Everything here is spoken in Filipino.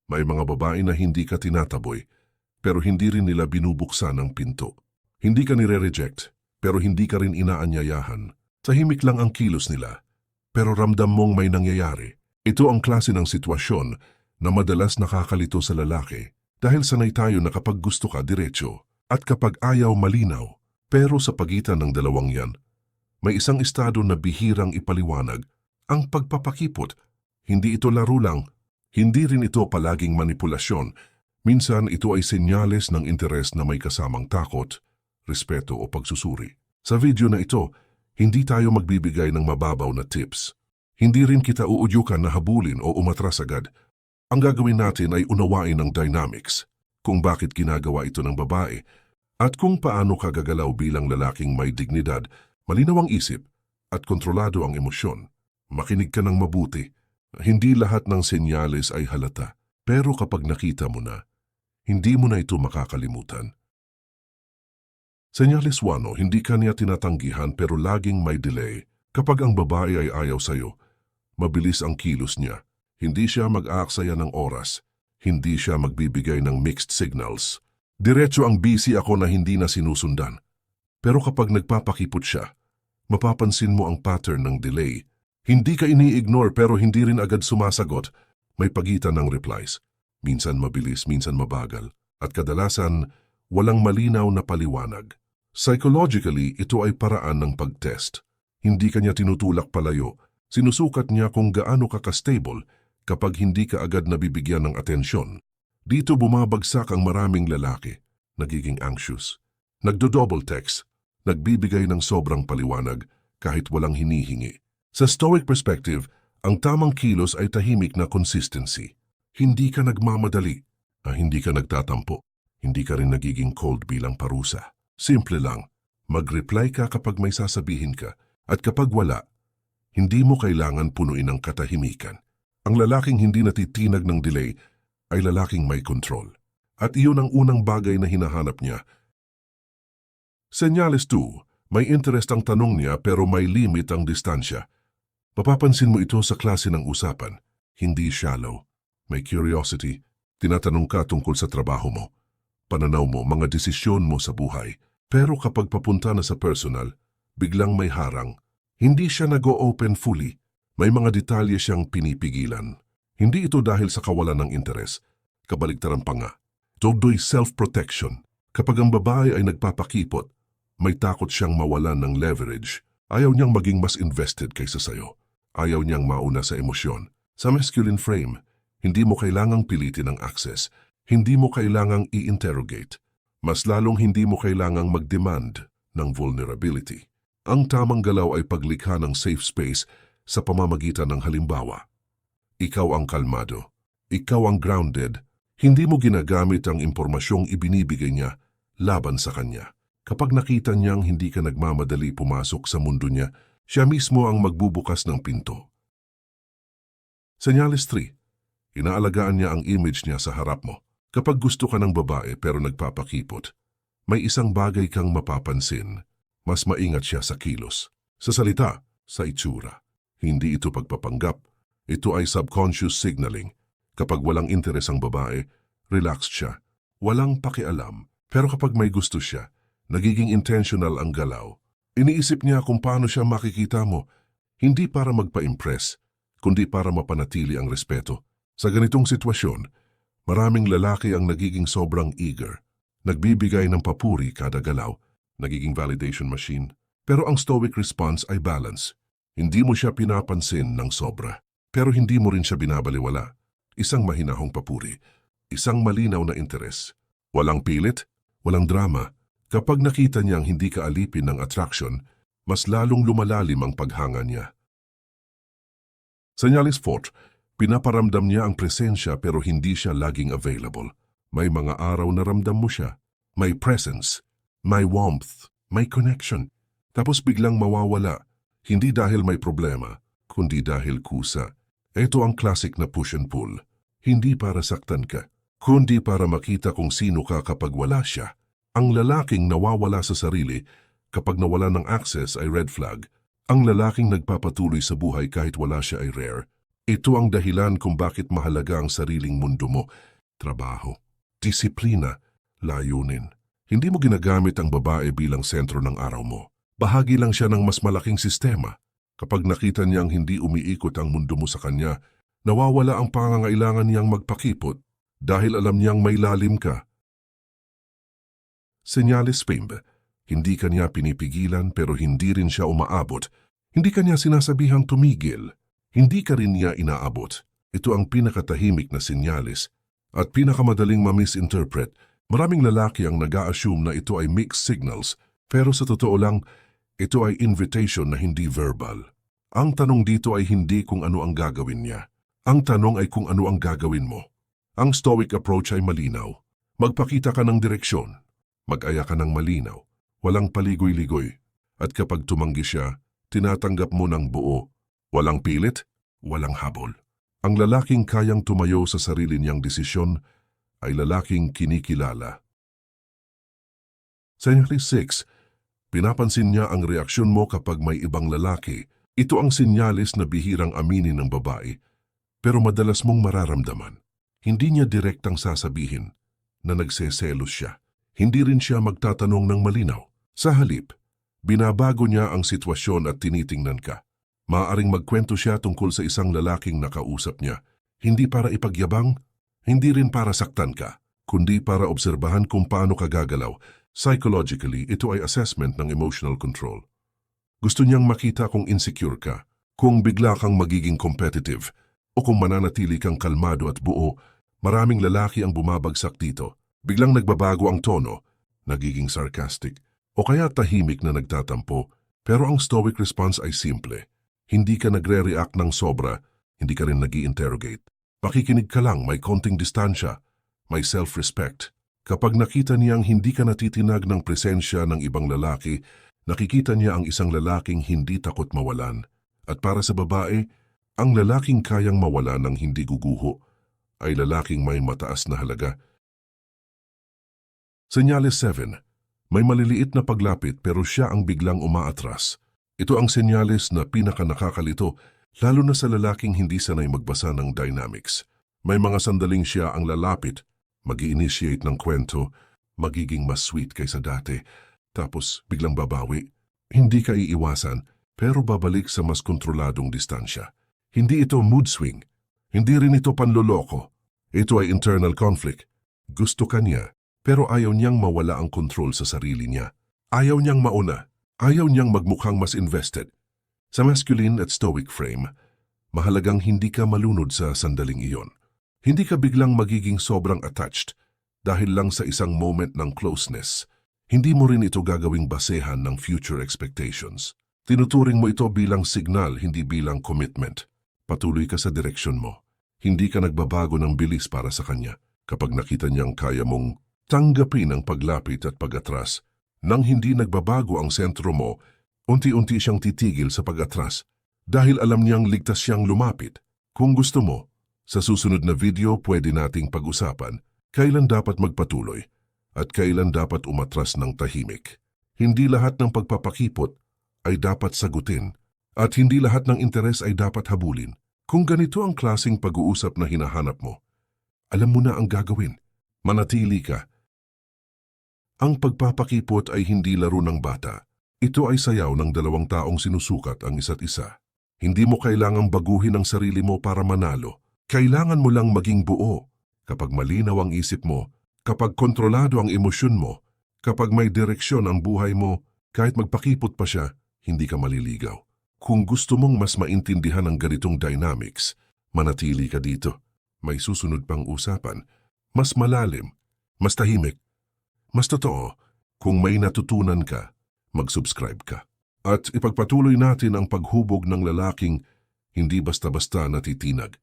May mga babae na hindi ka tinataboy, pero hindi rin nila binubuksan ang pinto. Hindi ka nire-reject, pero hindi ka rin inaanyayahan. Tahimik lang ang kilos nila, pero ramdam mong may nangyayari. Ito ang klase ng sitwasyon na madalas nakakalito sa lalaki dahil sanay tayo na kapag gusto ka diretso at kapag ayaw malinaw. Pero sa pagitan ng dalawang yan, may isang estado na bihirang ipaliwanag, ang pagpapakipot. Hindi ito laro lang, hindi rin ito palaging manipulasyon. Minsan ito ay senyales ng interes na may kasamang takot, respeto o pagsusuri. Sa video na ito, hindi tayo magbibigay ng mababaw na tips. Hindi rin kita uudyukan na habulin o umatras agad. Ang gagawin natin ay unawain ang dynamics, kung bakit ginagawa ito ng babae, at kung paano ka gagalaw bilang lalaking may dignidad, malinaw ang isip, at kontrolado ang emosyon. Makinig ka ng mabuti. Hindi lahat ng senyales ay halata, pero kapag nakita mo na, hindi mo na ito makakalimutan. Senyales 1, hindi ka niya tinatanggihan pero laging may delay. Kapag ang babae ay ayaw sa'yo, mabilis ang kilos niya. Hindi siya mag-aaksaya ng oras. Hindi siya magbibigay ng mixed signals. Diretso ang busy ako na hindi na sinusundan. Pero kapag nagpapakipot siya, mapapansin mo ang pattern ng delay. Hindi ka ini-ignore pero hindi rin agad sumasagot. May pagitan ng replies. Minsan mabilis, minsan mabagal. At kadalasan, walang malinaw na paliwanag. Psychologically, ito ay paraan ng pag-test. Hindi ka niya tinutulak palayo. Sinusukat niya kung gaano ka ka-stable kapag hindi ka agad nabibigyan ng atensyon. Dito bumabagsak ang maraming lalaki. Nagiging anxious. Nagdo-double text. Nagbibigay ng sobrang paliwanag kahit walang hinihingi. Sa stoic perspective, ang tamang kilos ay tahimik na consistency. Hindi ka nagmamadali. Hindi ka nagtatampo. Hindi ka rin nagiging cold bilang parusa. Simple lang, mag-reply ka kapag may sasabihin ka at kapag wala, hindi mo kailangan punuin ang katahimikan. Ang lalaking hindi natitinag ng delay ay lalaking may control. At iyon ang unang bagay na hinahanap niya. Senyales 2, may interest ang tanong niya pero may limit ang distansya. Mapapansin mo ito sa klase ng usapan, hindi shallow. May curiosity, tinatanong ka tungkol sa trabaho mo, pananaw mo, mga desisyon mo sa buhay. Pero kapag papunta na sa personal, biglang may harang. Hindi siya nag-o-open fully. May mga detalye siyang pinipigilan. Hindi ito dahil sa kawalan ng interes. Kabaligtaran pa nga. Ito'y self-protection. Kapag ang babae ay nagpapakipot, may takot siyang mawalan ng leverage. Ayaw niyang maging mas invested kaysa sayo. Ayaw niyang mauna sa emosyon. Sa masculine frame, hindi mo kailangang pilitin ang access. Hindi mo kailangang i-interrogate. Mas lalong hindi mo kailangang mag-demand ng vulnerability. Ang tamang galaw ay paglikha ng safe space sa pamamagitan ng halimbawa. Ikaw ang kalmado. Ikaw ang grounded. Hindi mo ginagamit ang impormasyong ibinibigay niya laban sa kanya. Kapag nakita niyang hindi ka nagmamadali pumasok sa mundo niya, siya mismo ang magbubukas ng pinto. Senyales 3. Inaalagaan niya ang image niya sa harap mo. Kapag gusto ka ng babae pero nagpapakipot, may isang bagay kang mapapansin. Mas maingat siya sa kilos, sa salita, sa itsura. Hindi ito pagpapanggap. Ito ay subconscious signaling. Kapag walang interes ang babae, relaxed siya. Walang pakialam. Pero kapag may gusto siya, nagiging intentional ang galaw. Iniisip niya kung paano siya makikita mo. Hindi para magpa-impress, kundi para mapanatili ang respeto. Sa ganitong sitwasyon, maraming lalaki ang nagiging sobrang eager. Nagbibigay ng papuri kada galaw, nagiging validation machine. Pero ang stoic response ay balance. Hindi mo siya pinapansin ng sobra. Pero hindi mo rin siya binabaliwala. Isang mahinahong papuri. Isang malinaw na interes. Walang pilit, walang drama. Kapag nakita niyang hindi ka alipin ng attraction, mas lalong lumalalim ang paghanga niya. Senyales 4. Pinaparamdam niya ang presensya pero hindi siya laging available. May mga araw na ramdam mo siya. May presence, may warmth, may connection. Tapos biglang mawawala. Hindi dahil may problema, kundi dahil kusa. Ito ang classic na push and pull. Hindi para saktan ka, kundi para makita kung sino ka kapag wala siya. Ang lalaking nawawala sa sarili kapag nawala ng access ay red flag. Ang lalaking nagpapatuloy sa buhay kahit wala siya ay rare. Ito ang dahilan kung bakit mahalaga ang sariling mundo mo. Trabaho, disiplina, layunin. Hindi mo ginagamit ang babae bilang sentro ng araw mo. Bahagi lang siya ng mas malaking sistema. Kapag nakita niyang hindi umiikot ang mundo mo sa kanya, nawawala ang pangangailangan niyang magpakipot dahil alam niyang may lalim ka. Senyales Pimbe. Hindi kanya pinipigilan pero hindi rin siya umaabot. Hindi kanya sinasabihang tumigil. Hindi ka rin niya inaabot. Ito ang pinakatahimik na senyales at pinakamadaling ma-misinterpret. Maraming lalaki ang nag-a-assume na ito ay mixed signals pero sa totoo lang, ito ay invitation na hindi verbal. Ang tanong dito ay hindi kung ano ang gagawin niya. Ang tanong ay kung ano ang gagawin mo. Ang stoic approach ay malinaw. Magpakita ka ng direksyon. Mag-aya ka ng malinaw. Walang paligoy-ligoy. At kapag tumanggi siya, tinatanggap mo ng buo. Walang pilit, walang habol. Ang lalaking kayang tumayo sa sarili niyang desisyon ay lalaking kinikilala. Senyales 6. Pinapansin niya ang reaksyon mo kapag may ibang lalaki. Ito ang senyales na bihirang aminin ng babae, pero madalas mong mararamdaman. Hindi niya direktang sasabihin na nagseselos siya. Hindi rin siya magtatanong ng malinaw. Sa halip, binabago niya ang sitwasyon at tinitingnan ka. Maaaring magkwento siya tungkol sa isang lalaking nakausap niya. Hindi para ipagyabang, hindi rin para saktan ka, kundi para obserbahan kung paano ka gagalaw. Psychologically, ito ay assessment ng emotional control. Gusto niyang makita kung insecure ka, kung bigla kang magiging competitive, o kung mananatili kang kalmado at buo. Maraming lalaki ang bumabagsak dito. Biglang nagbabago ang tono, nagiging sarcastic, o kaya tahimik na nagtatampo. Pero ang stoic response ay simple. Hindi ka nagre-react ng sobra, hindi ka rin nag-i-interrogate. Makikinig ka lang, may konting distansya, may self-respect. Kapag nakita niyang hindi ka natitinag ng presensya ng ibang lalaki, nakikita niya ang isang lalaking hindi takot mawalan. At para sa babae, ang lalaking kayang mawalan ng hindi guguho ay lalaking may mataas na halaga. Senyales 7. May maliliit na paglapit pero siya ang biglang umaatras. Ito ang senyales na pinaka-nakakalito, lalo na sa lalaking hindi sanay magbasa ng dynamics. May mga sandaling siya ang lalapit, mag-i-initiate ng kwento, magiging mas sweet kaysa dati, tapos biglang babawi. Hindi ka iiwasan, pero babalik sa mas kontroladong distansya. Hindi ito mood swing. Hindi rin ito panloloko. Ito ay internal conflict. Gusto ka niya, pero ayaw niyang mawala ang kontrol sa sarili niya. Ayaw niyang mauna. Ayaw niyang magmukhang mas invested. Sa masculine at stoic frame, mahalagang hindi ka malunod sa sandaling iyon. Hindi ka biglang magiging sobrang attached dahil lang sa isang moment ng closeness. Hindi mo rin ito gagawing basehan ng future expectations. Tinuturing mo ito bilang signal, hindi bilang commitment. Patuloy ka sa direksyon mo. Hindi ka nagbabago ng bilis para sa kanya. Kapag nakita niyang kaya mong tanggapin ang paglapit at pag-atras, nang hindi nagbabago ang sentro mo, unti-unti siyang titigil sa pag-atras dahil alam niyang ligtas siyang lumapit. Kung gusto mo, sa susunod na video pwede nating pag-usapan kailan dapat magpatuloy at kailan dapat umatras ng tahimik. Hindi lahat ng pagpapakipot ay dapat sagutin at hindi lahat ng interes ay dapat habulin. Kung ganito ang klaseng pag-uusap na hinahanap mo, alam mo na ang gagawin. Manatili ka. Ang pagpapakipot ay hindi laro ng bata. Ito ay sayaw ng dalawang taong sinusukat ang isa't isa. Hindi mo kailangang baguhin ang sarili mo para manalo. Kailangan mo lang maging buo. Kapag malinaw ang isip mo, kapag kontrolado ang emosyon mo, kapag may direksyon ang buhay mo, kahit magpakipot pa siya, hindi ka maliligaw. Kung gusto mong mas maintindihan ang ganitong dynamics, manatili ka dito. May susunod pang usapan. Mas malalim, mas tahimik, mas totoo. Kung may natutunan ka, mag-subscribe ka. At ipagpatuloy natin ang paghubog ng lalaking hindi basta-basta natitinag.